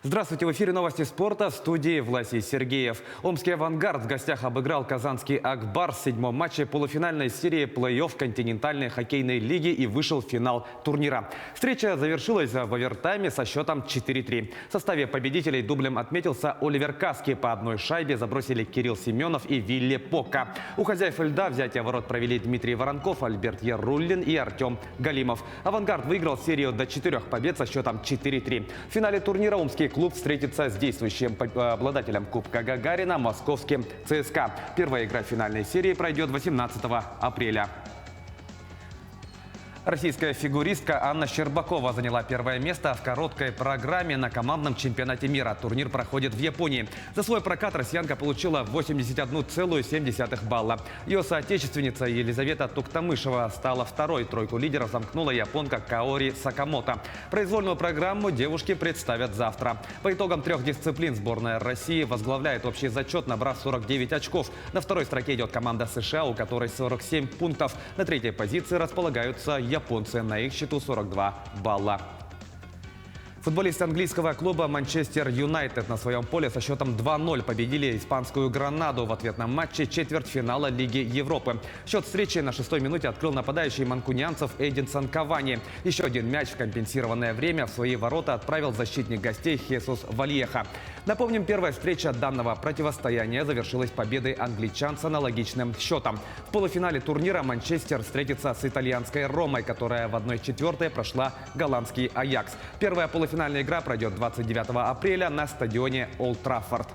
Здравствуйте, в эфире новости спорта, в студии Власий Сергеев. Омский «Авангард» в гостях обыграл казанский «Акбар» в седьмом матче полуфинальной серии плей-офф континентальной хоккейной лиги и вышел в финал турнира. Встреча завершилась в овертайме со счетом 4-3. В составе победителей дублем отметился Оливер Каски. По одной шайбе забросили Кирилл Семенов и Вилли Пока. У хозяев льда взятие ворот провели Дмитрий Воронков, Альберт Яруллин и Артем Галимов. «Авангард» выиграл серию до 4 побед со счетом 4-3. В финале турнира омский клуб встретится с действующим обладателем Кубка Гагарина московским ЦСКА. Первая игра финальной серии пройдет 18 апреля. Российская фигуристка Анна Щербакова заняла первое место в короткой программе на командном чемпионате мира. Турнир проходит в Японии. За свой прокат россиянка получила 81,7 балла. Ее соотечественница Елизавета Туктамышева стала второй. Тройку лидеров замкнула японка Каори Сакамото. Произвольную программу девушки представят завтра. По итогам 3 дисциплин сборная России возглавляет общий зачет, набрав 49 очков. На второй строке идет команда США, у которой 47 пунктов. На третьей позиции располагаются японцы, на их счету 42 балла. Футболисты английского клуба «Манчестер Юнайтед» на своем поле со счетом 2-0 победили испанскую «Гранаду» в ответном матче четвертьфинала Лиги Европы. Счет встречи на 6-й минуте открыл нападающий манкунианцев Эдинсон Кавани. Еще один мяч в компенсированное время в свои ворота отправил защитник гостей Хесус Вальеха. Напомним, первая встреча данного противостояния завершилась победой англичан с аналогичным счетом. В полуфинале турнира Манчестер встретится с итальянской «Ромой», которая в 1/4 прошла голландский «Аякс». Первая полуфинальная игра пройдет 29 апреля на стадионе Олд Траффорд.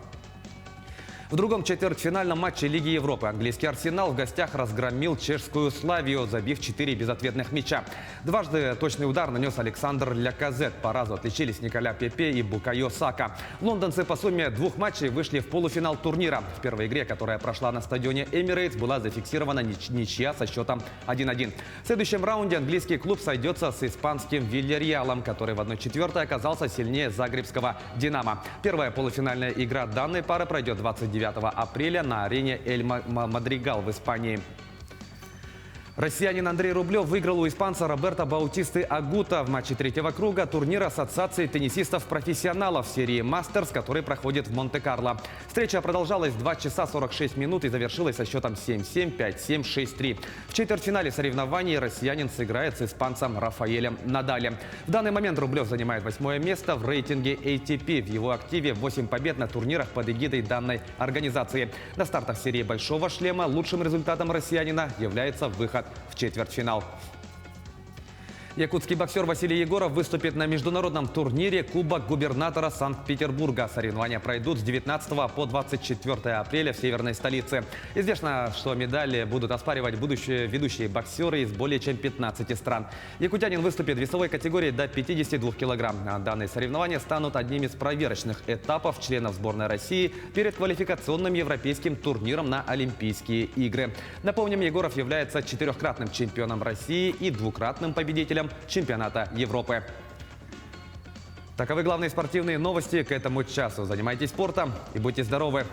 В другом четвертьфинальном матче Лиги Европы английский «Арсенал» в гостях разгромил чешскую «Славию», забив 4 безответных мяча. Дважды точный удар нанес Александр Ляказет. По разу отличились Николя Пепе и Букайо Сака. Лондонцы по сумме 2 матчей вышли в полуфинал турнира. В первой игре, которая прошла на стадионе Эмирейтс, была зафиксирована ничья со счетом 1-1. В следующем раунде английский клуб сойдется с испанским «Вильярреалом», который в 1/4 оказался сильнее загребского «Динамо». Первая полуфинальная игра данной пары пройдет 29 апреля на арене Эль Мадригал в Испании. Россиянин Андрей Рублев выиграл у испанца Роберто Баутисты Агута в матче 3-го круга турнира Ассоциации теннисистов-профессионалов серии «Мастерс», который проходит в Монте-Карло. Встреча продолжалась 2 часа 46 минут и завершилась со счетом 7-7, 5-7, 6-3. В четвертьфинале соревнований россиянин сыграет с испанцем Рафаэлем Надалем. В данный момент Рублев занимает 8-е место в рейтинге ATP. В его активе 8 побед на турнирах под эгидой данной организации. На стартах серии «Большого шлема» лучшим результатом россиянина является выход в четвертьфинал. Якутский боксер Василий Егоров выступит на международном турнире «Кубок губернатора Санкт-Петербурга». Соревнования пройдут с 19 по 24 апреля в северной столице. Известно, что медали будут оспаривать будущие ведущие боксеры из более чем 15 стран. Якутянин выступит в весовой категории до 52 килограмм. Данные соревнования станут одним из проверочных этапов членов сборной России перед квалификационным европейским турниром на Олимпийские игры. Напомним, Егоров является 4-кратным чемпионом России и 2-кратным победителем чемпионата Европы. Таковы главные спортивные новости к этому часу. Занимайтесь спортом и будьте здоровы!